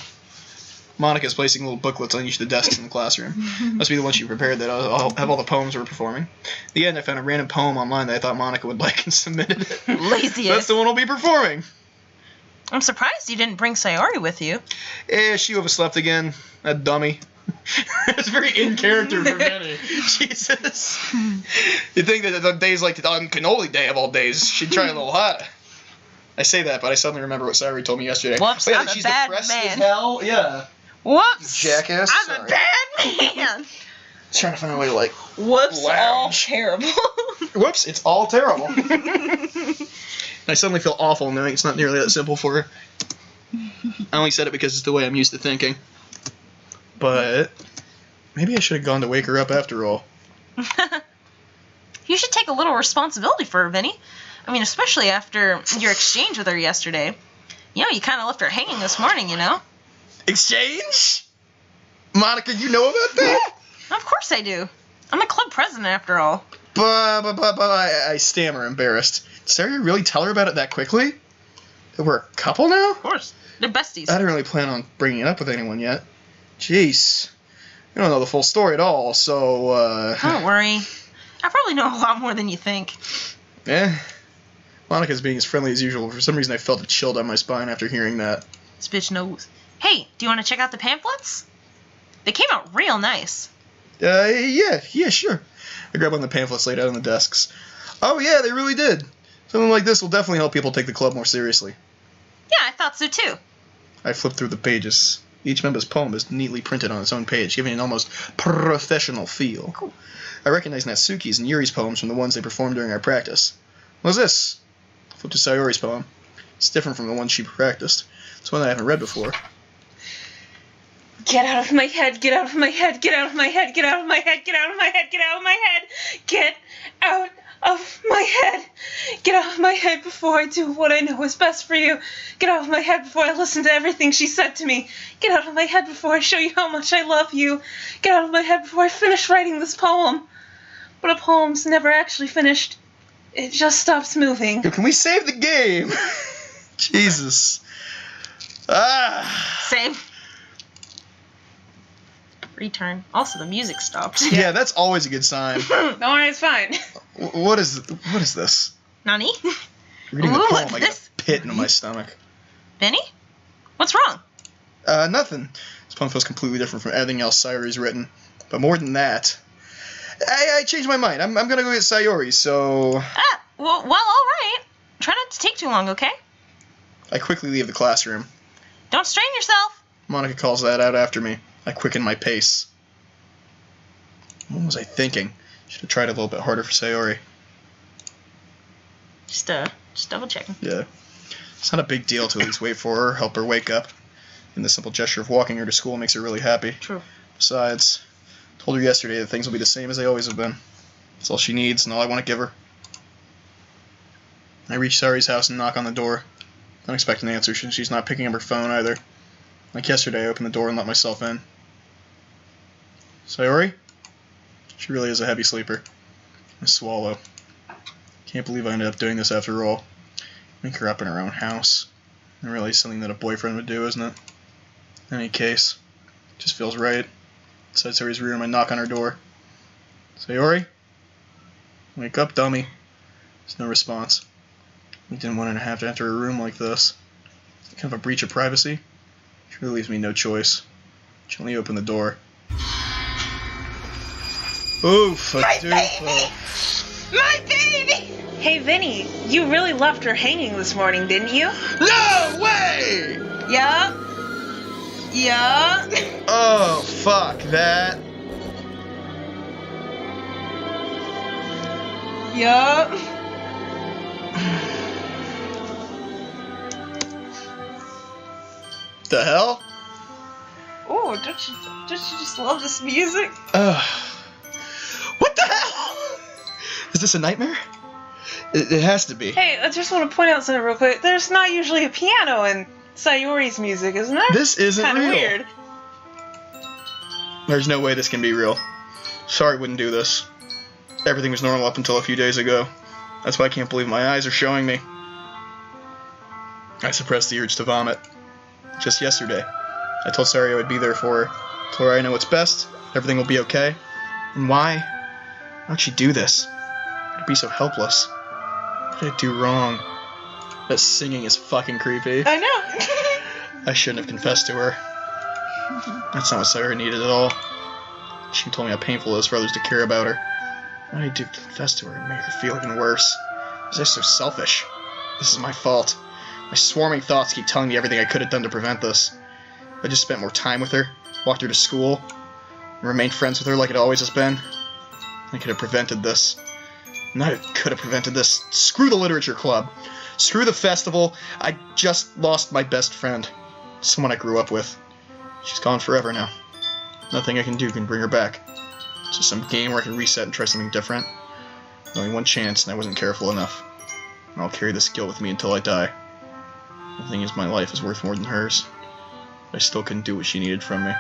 Monika's placing little booklets on each of the desks in the classroom. Must be the one she prepared that I'll have all the poems we're performing. At the end, I found a random poem online that I thought Monika would like and submitted it. Laziest. That's the one we'll be performing. I'm surprised you didn't bring Sayori with you. She overslept again. That dummy. It's very in character for Vinny. Jesus. You'd think that on days like on Cannoli Day of all days, she'd try a little harder. I say that, but I suddenly remember what Sayori told me yesterday. Whoops, yeah, I'm she's a bad depressed man. as hell. Yeah. Whoops. Jackass. I'm Sorry. a bad man. Just trying to find a way to like. Whoops, lounge. all terrible. Whoops, it's all terrible. I suddenly feel awful knowing it's not nearly that simple for her. I only said it because it's the way I'm used to thinking. But maybe I should have gone to wake her up after all. You should take a little responsibility for her, Vinny. I mean, especially after your exchange with her yesterday. You know, you kind of left her hanging this morning, you know? Exchange? Monika, you know about that? Of course I do. I'm the club president, after all. But I stammer, embarrassed. Did Sayori really tell her about it that quickly? That we're a couple now? Of course. They're besties. I didn't really plan on bringing it up with anyone yet. Jeez. You don't know the full story at all, so, Don't worry. I probably know a lot more than you think. Eh. Monika's being as friendly as usual. For some reason, I felt a chill down my spine after hearing that. This bitch knows. Hey, do you want to check out the pamphlets? They came out real nice. Yeah, sure. I grabbed one of the pamphlets laid out on the desks. Oh, yeah, they really did. Something like this will definitely help people take the club more seriously. Yeah, I thought so too. I flipped through the pages. Each member's poem is neatly printed on its own page, giving it an almost professional feel. Cool. I recognized Natsuki's and Yuri's poems from the ones they performed during our practice. What's this? I flipped to Sayori's poem. It's different from the one she practiced. It's one that I haven't read before. Get out of my head, get out of my head, get out of my head, get out of my head, get out of my head, get out of my head, get out of my head. Get out of my head before I do what I know is best for you. Get out of my head before I listen to everything she said to me. Get out of my head before I show you how much I love you. Get out of my head before I finish writing this poem. But a poem's never actually finished. It just stops moving. Yo, can we save the game? Jesus. Same. Return. Also, the music stopped. Yeah, that's always a good sign. Don't worry, it's fine. What is this? Nani? Reading the Ooh, poem, what's I got this? a pit in my stomach. Vinny? What's wrong? Nothing. This poem feels completely different from everything else Sayori's written. But more than that, I changed my mind. I'm gonna go get Sayori, so... Ah, well, all right. Try not to take too long, okay? I quickly leave the classroom. Don't strain yourself. Monika calls that out after me. I quicken my pace. What was I thinking? Should have tried a little bit harder for Sayori. Just double checking. Yeah. It's not a big deal to at least wait for her, help her wake up. And the simple gesture of walking her to school makes her really happy. True. Besides, I told her yesterday that things will be the same as they always have been. That's all she needs and all I want to give her. I reach Sayori's house and knock on the door. Don't expect an answer since she's not picking up her phone either. Like yesterday, I opened the door and let myself in. Sayori? She really is a heavy sleeper. I swallow. Can't believe I ended up doing this after all. Make her up in her own house. And really something that a boyfriend would do, isn't it? In any case, it just feels right. Inside Sayori's room, I knock on her door. Sayori? Wake up, dummy. There's no response. We didn't want to have to enter a room like this. It's kind of a breach of privacy. She really leaves me no choice. She only opened the door. Oof, My baby! My baby! Hey, Vinny, you really left her hanging this morning, didn't you? No way! Yeah. Yeah. Oh, fuck that. Yeah. The hell? Oh, don't you just love this music? What the hell? Is this a nightmare? It has to be. Hey, I just want to point out something real quick. There's not usually a piano in Sayori's music, isn't there? This isn't Kinda real. weird. There's no way this can be real. Sorry, wouldn't do this. Everything was normal up until a few days ago. That's why I can't believe my eyes are showing me. I suppressed the urge to vomit. Just yesterday, I told Sayori I would be there for her. Told her I know what's best, everything will be okay. And why? Why'd she do this? I'd be so helpless. What did I do wrong? That singing is fucking creepy. I know. I shouldn't have confessed to her. That's not what Sayori needed at all. She told me how painful it is for others to care about her. What did I do to confess to her and make her feel even worse? Was I so selfish? This is my fault. My swarming thoughts keep telling me everything I could have done to prevent this. If I just spent more time with her, walked her to school, and remained friends with her like it always has been, I could have prevented this. And I could have prevented this. Screw the literature club. Screw the festival. I just lost my best friend. Someone I grew up with. She's gone forever now. Nothing I can do can bring her back. It's just some game where I can reset and try something different. Only one chance, and I wasn't careful enough. And I'll carry this guilt with me until I die. The thing is, my life is worth more than hers. But I still couldn't do what she needed from me.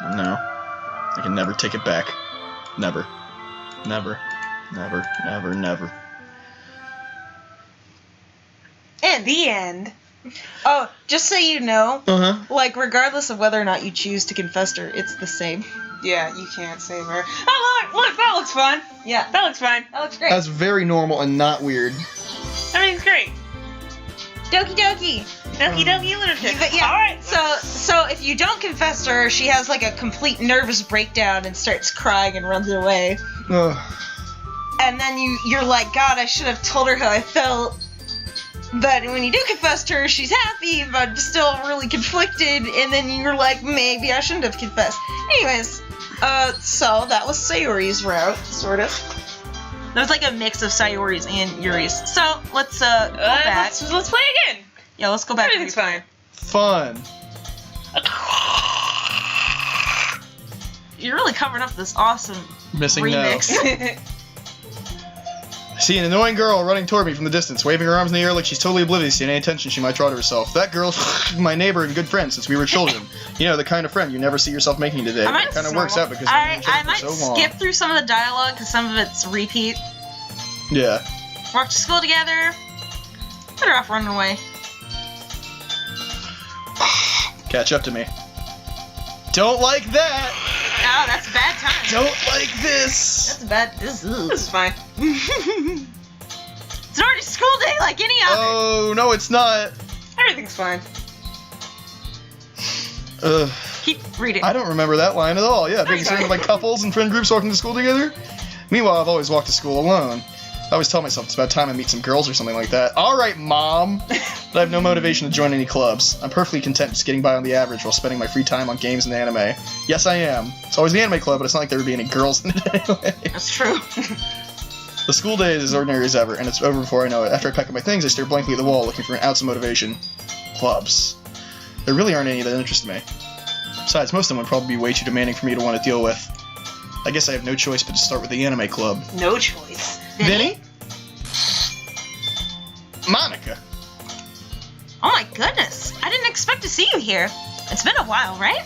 And now, I can never take it back. Never. Never. Never. Never. Never. And the end. Oh, just so you know, like, regardless of whether or not you choose to confess to her, it's the same. Yeah, you can't save her. Oh, look, that looks fun. Yeah. That looks fine. That looks great. That's very normal and not weird. Everything's great. Doki doki. Doki doki literature. But yeah, Alright. so if you don't confess to her, she has like a complete nervous breakdown and starts crying and runs away. Ugh. And then you're like, God, I should have told her how I felt. But when you do confess to her, she's happy, but still really conflicted, and then you're like, maybe I shouldn't have confessed. Anyways, so that was Sayori's route, sort of. There's like a mix of Sayori's and Yuri's. So, let's go back. Let's play again. Yeah, let's go back. Everything's fine. Fun. You're really covering up this awesome Missing remix. no. I see an annoying girl running toward me from the distance, waving her arms in the air like she's totally oblivious to any attention she might draw to herself. That girl's my neighbor and good friend since we were children. You know, the kind of friend you never see yourself making today. I might It kind of works out because I we've known might each other for so long. skip through some of the dialogue because some of it's repeat. Yeah. Walk to school together. Better off running away. Catch up to me. Don't like that! Oh, that's a bad time. Don't like this! That's a bad. This is fine. It's already school day like any other. Oh, no, it's not. Everything's fine. Keep reading. I don't remember that line at all. Yeah, being surrounded by couples and friend groups walking to school together. Meanwhile, I've always walked to school alone. I always tell myself it's about time I meet some girls or something like that. Alright, Mom! But I have no motivation to join any clubs. I'm perfectly content just getting by on the average while spending my free time on games and anime. Yes, I am. It's always the anime club, but it's not like there would be any girls in it anyway. That's true. The school day is as ordinary as ever, and it's over before I know it. After I pack up my things, I stare blankly at the wall, looking for an ounce of motivation. Clubs. There really aren't any that interest me. Besides, most of them would probably be way too demanding for me to want to deal with. I guess I have no choice but to start with the anime club. No choice. Vinny? Monika! Oh my goodness. I didn't expect to see you here. It's been a while, right?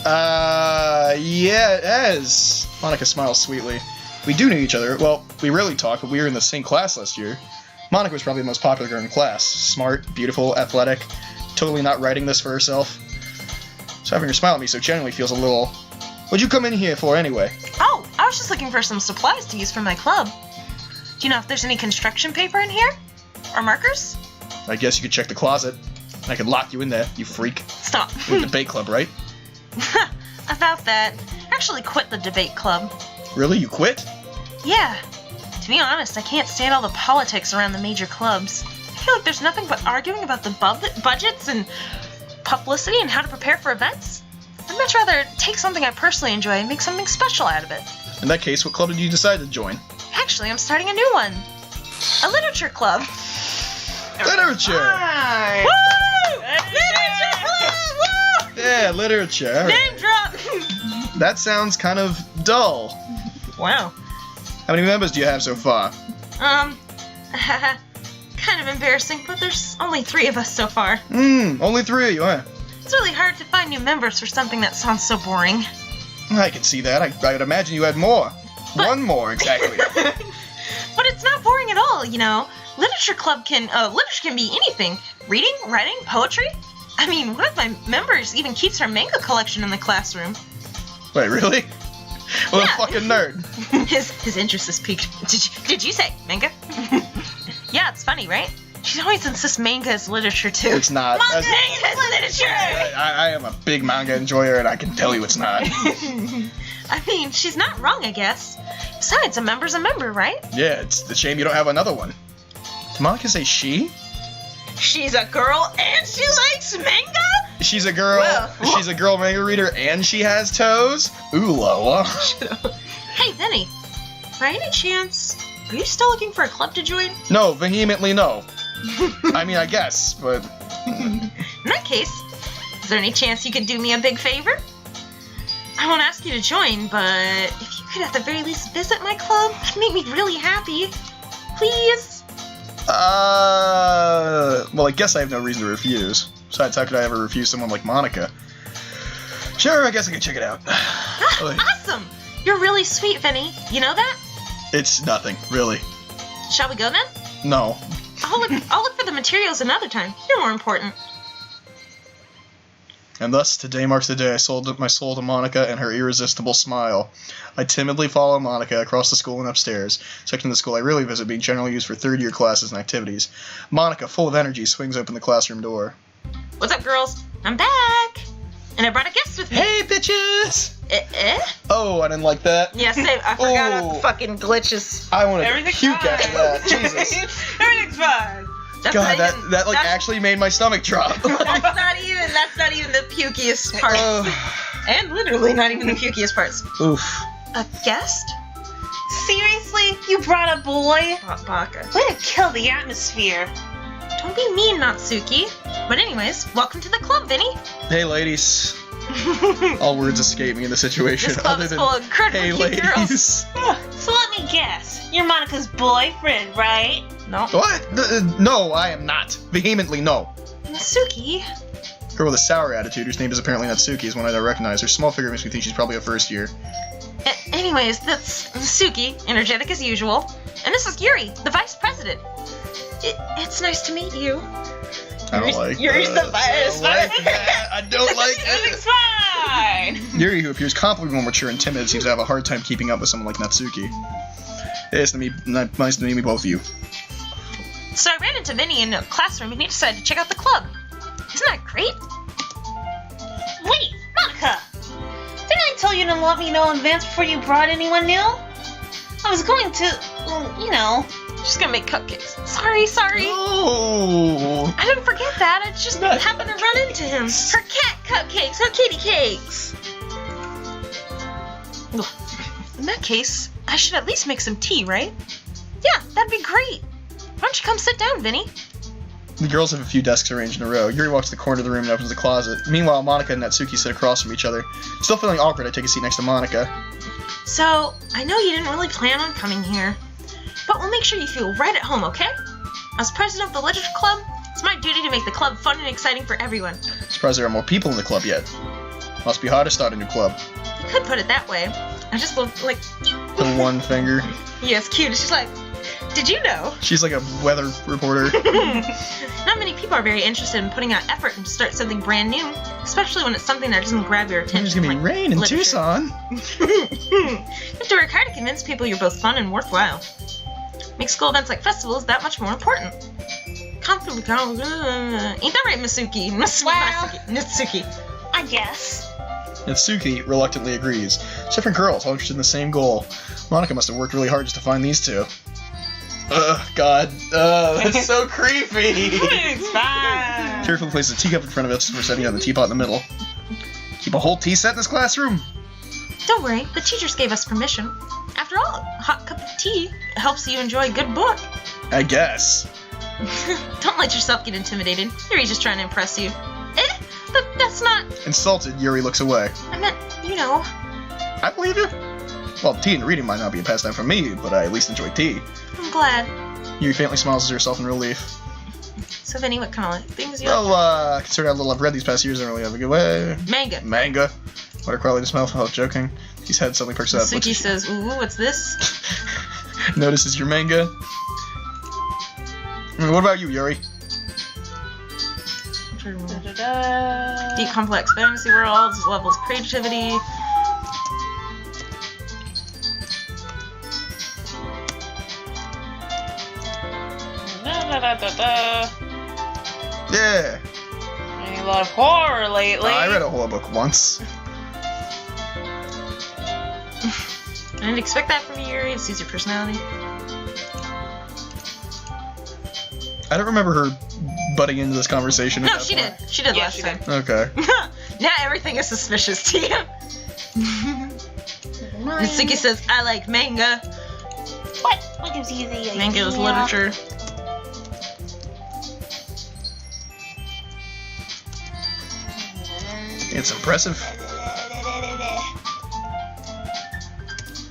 Yeah, it has. Monika smiles sweetly. We do know each other. Well, we rarely talk, but we were in the same class last year. Monika was probably the most popular girl in class. Smart, beautiful, athletic, totally not writing this for herself. So having her smile at me so genuinely feels a little... What'd you come in here for anyway? Oh, I was just looking for some supplies to use for my club. Do you know if there's any construction paper in here? Or markers? I guess you could check the closet. I could lock you in there, you freak. Stop. You're in the debate club, right? About that. I actually quit the debate club. Really? You quit? Yeah. To be honest, I can't stand all the politics around the major clubs. I feel like there's nothing but arguing about the budgets and publicity and how to prepare for events. I'd much rather take something I personally enjoy and make something special out of it. In that case, what club did you decide to join? Actually, I'm starting a new one. A literature club. Literature! Hi. Woo! Literature club! Woo! Yeah, literature. All right. Name drop! That sounds kind of dull. Wow. How many members do you have so far? Kind of embarrassing, but there's only 3 of us so far. Only 3 of you, huh? It's really hard to find new members for something that sounds so boring. I can see that. I would imagine you had more. But- 1 more, exactly. But it's not boring at all, you know. Literature can be anything. Reading, writing, poetry. I mean, one of my members even keeps her manga collection in the classroom. Wait, really? What Yeah. a fucking nerd. His interest is piqued. Did you say manga? Yeah, it's funny, right? She always insists manga is literature too. It's not. Manga As- is literature! I am a big manga enjoyer, and I can tell you it's not. I mean, she's not wrong, I guess. Besides, a member's a member, right? Yeah, it's a shame you don't have another one. Did Monika say she? She's a girl and she likes manga? She's a girl. Well. She's a girl manga reader, and she has toes. Ooh la la. Hey, Vinny. By any chance, are you still looking for a club to join? No, vehemently no. I mean, I guess, but In that case, is there any chance you could do me a big favor? I won't ask you to join, but if you could at the very least visit my club, it'd make me really happy. Please? well, I guess I have no reason to refuse. Besides, how could I ever refuse someone like Monika? Sure, I guess I could check it out. Awesome! You're really sweet, Vinny. You know that? It's nothing, really. Shall we go then? No. I'll look for the materials another time. You're more important. And thus, today marks the day I sold my soul to Monika and her irresistible smile. I timidly follow Monika across the school and upstairs, section of the school I really visit being generally used for third-year classes and activities. Monika, full of energy, swings open the classroom door. What's up, girls? I'm back! And I brought a guest with me. Hey, bitches! Eh? Oh, I didn't like that. Yeah, same. I forgot about Oh. the fucking glitches. I want to Everything's puke fine. after that. Jesus. Everything's fine. That's God, not even- that like that's- actually made my stomach drop. That's not even the pukiest part. And literally not even the pukiest parts. Oof. A guest? Seriously? You brought a boy? Baka. Way to kill the atmosphere. Don't be mean, Natsuki. But anyways, welcome to the club, Vinny. Hey, ladies. All words escape me in the situation. This club other is than, full of incredibly hey, cute girls. ladies. So let me guess. You're Monika's boyfriend, right? No. What? No, I am not. Vehemently no. Natsuki? Girl with a sour attitude, whose name is apparently Natsuki, is one I don't recognize. Her small figure makes me think she's probably a first year. Anyways, that's Natsuki, energetic as usual. And this is Yuri, the vice president. It's nice to meet you. I don't like Yuri's that. the vice I don't like that. I don't like it. Everything's fine. Yuri, who appears comically more mature and timid, seems to have a hard time keeping up with someone like Natsuki. It's nice to meet both of you. So I ran into Vinny in a classroom and he decided to check out the club. Isn't that great? Wait, Monika! Didn't I tell you to let me know in advance before you brought anyone new? I was going to, well, you know. She's gonna make cupcakes. Sorry. Oh. I didn't forget that. I just happened to run into him. Her cat cupcakes, her kitty cakes. Ugh. In that case, I should at least make some tea, right? Yeah, that'd be great. Why don't you come sit down, Vinny? The girls have a few desks arranged in a row. Yuri walks to the corner of the room and opens the closet. Meanwhile, Monika and Natsuki sit across from each other. Still feeling awkward, I take a seat next to Monika. So, I know you didn't really plan on coming here, but we'll make sure you feel right at home, okay? As president of the literature club, it's my duty to make the club fun and exciting for everyone. Surprised there are more people in the club yet. Must be hard to start a new club. You could put it that way. I just love, like... The one finger. Yeah, it's cute. She's like, did you know? She's like a weather reporter. Not many people are very interested in putting out effort to start something brand new, especially when it's something that doesn't grab your attention. There's gonna be like rain in literature. Tucson. You have to work hard to convince people you're both fun and worthwhile. Make school events like festivals that much more important. Ain't that right, Masuki? Natsuki. I guess. Natsuki reluctantly agrees. Different girls, all interested in the same goal. Monika must have worked really hard just to find these two. Ugh, God. That's so creepy. It's fine. Carefully place a teacup in front of us before setting down the teapot in the middle. Keep a whole tea set in this classroom? Don't worry, the teachers gave us permission. After all, a hot cup of tea helps you enjoy a good book. I guess. Don't let yourself get intimidated. Yuri's just trying to impress you. But that's not... Insulted, Yuri looks away. I meant, you know... I believe you. Well, tea and reading might not be a pastime for me, but I at least enjoy tea. I'm glad. Yuri faintly smiles to herself in relief. So, Vinny, what kind of things you like? Well, considering how little I've read these past years, I don't really have a good way. Manga. What a quality to smell. Oh, joking. His head suddenly perks up. Suki says, ooh, what's this? Notices your manga. What about you, Yuri? Deep complex fantasy worlds, levels of creativity. Yeah. Reading a lot of horror lately. I read a horror book once. I didn't expect that from you, Yuri. It suits your personality. I don't remember her butting into this conversation. No, she did. She did last time. Okay. Now everything is suspicious to you. Natsuki says, I like manga. What gives you the idea? Manga is literature. It's impressive.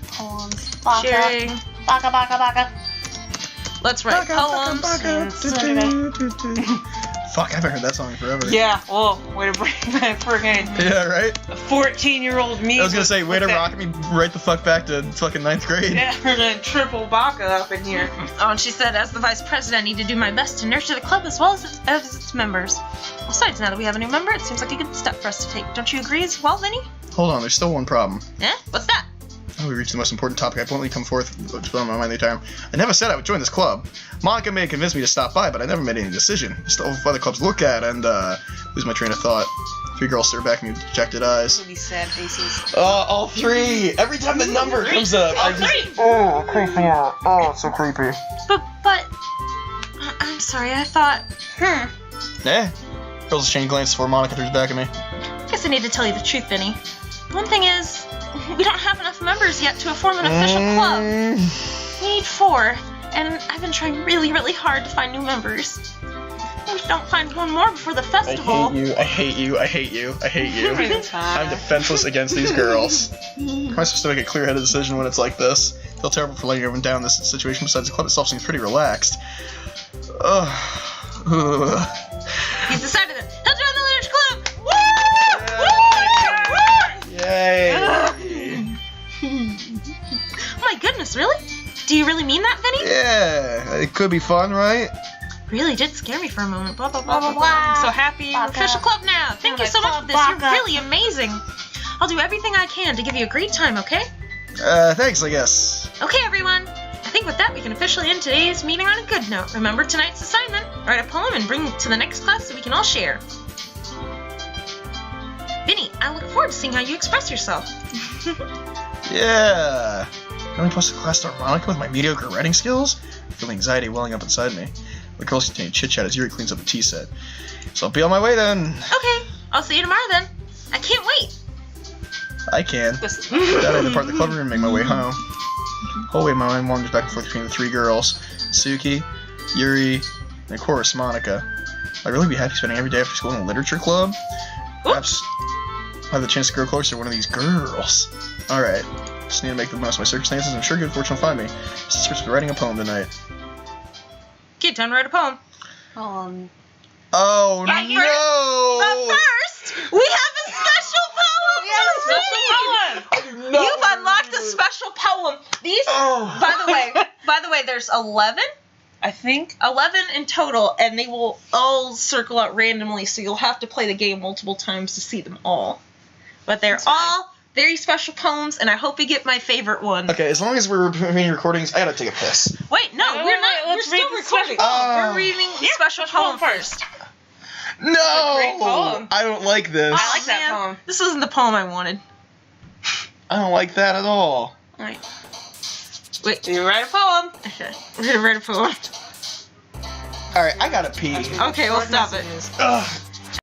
Poems. Baka. Sharing. Baka. Let's write poems. Fuck, I haven't heard that song in forever. Yeah, well, way to bring back friggin' Yeah, right? a 14-year-old me. I was gonna say, way to with rock me right the fuck back to fucking 9th grade. Yeah, we're gonna triple baka up in here. Oh, and she said, as the vice president, I need to do my best to nurture the club as well as its members. Besides, now that we have a new member, it seems like a good step for us to take. Don't you agree as well, Vinny? Hold on, there's still one problem. What's that? Oh, we reached the most important topic. I bluntly come forth to on my mind the time. I never said I would join this club. Monika may have convinced me to stop by, but I never made any decision. Still have other clubs to look at and lose my train of thought. 3 girls stare back at me with dejected eyes. These sad faces. All 3! Every time the number comes up, I just... Oh, creepy. Oh, it's so creepy. But... I'm sorry, I thought... Girls exchange glances before Monika turns back at me. Guess I need to tell you the truth, Vinny. One thing is, we don't have enough members yet to form an official club. We need 4, and I've been trying really, really hard to find new members. If we don't find one more before the festival... I hate you. I'm defenseless against these girls. How am I supposed to make a clear-headed decision when it's like this? I feel terrible for letting everyone down in this situation. Besides, the club itself seems pretty relaxed. He's decided it. He'll join the Literature Club! Woo! Yay! Oh my goodness, really? Do you really mean that, Vinny? Yeah, it could be fun, right? Really did scare me for a moment. Blah, blah, blah, blah, blah. I'm so happy. We're official club now. Thank you so much for this. You're really amazing. I'll do everything I can to give you a great time, okay? Thanks, I guess. Okay, everyone. I think with that, we can officially end today's meeting on a good note. Remember tonight's assignment. Write a poem and bring it to the next class so we can all share. Vinny, I look forward to seeing how you express yourself. Yeah. only supposed to class start Monika with my mediocre writing skills? I feel anxiety welling up inside me. The girls continue to chit-chat as Yuri cleans up the tea set. So I'll be on my way then. Okay, I'll see you tomorrow then. I can't wait. I can. Then I depart the club room and make my way home. The whole way my mind wanders back and forth between the three girls. Natsuki, Yuri, and of course Monika. I'd really be happy spending every day after school in a literature club. Perhaps I'll have the chance to grow closer to one of these girls. Alright, just need to make the most of my circumstances and I'm sure good fortune will find me. Just supposed to be writing a poem tonight. Okay, time to write a poem. Oh But no! first, we have a special poem to read. You've unlocked a special poem. These, by the way, there's 11. I think. 11 in total, and they will all circle out randomly, so you'll have to play the game multiple times to see them all. But they're all very special poems, and I hope you get my favorite one. Okay, as long as we're doing recordings, I gotta take a piss. Wait, no, we're not. We're let's still read the recording. special We're reading the special poem first. No! Great poem. I don't like this. I like that poem. This isn't the poem I wanted. I don't like that at all. Alright. Wait. You write a poem. Okay. We're gonna write a poem. Alright, I gotta pee. Okay, we'll stop it. Ugh.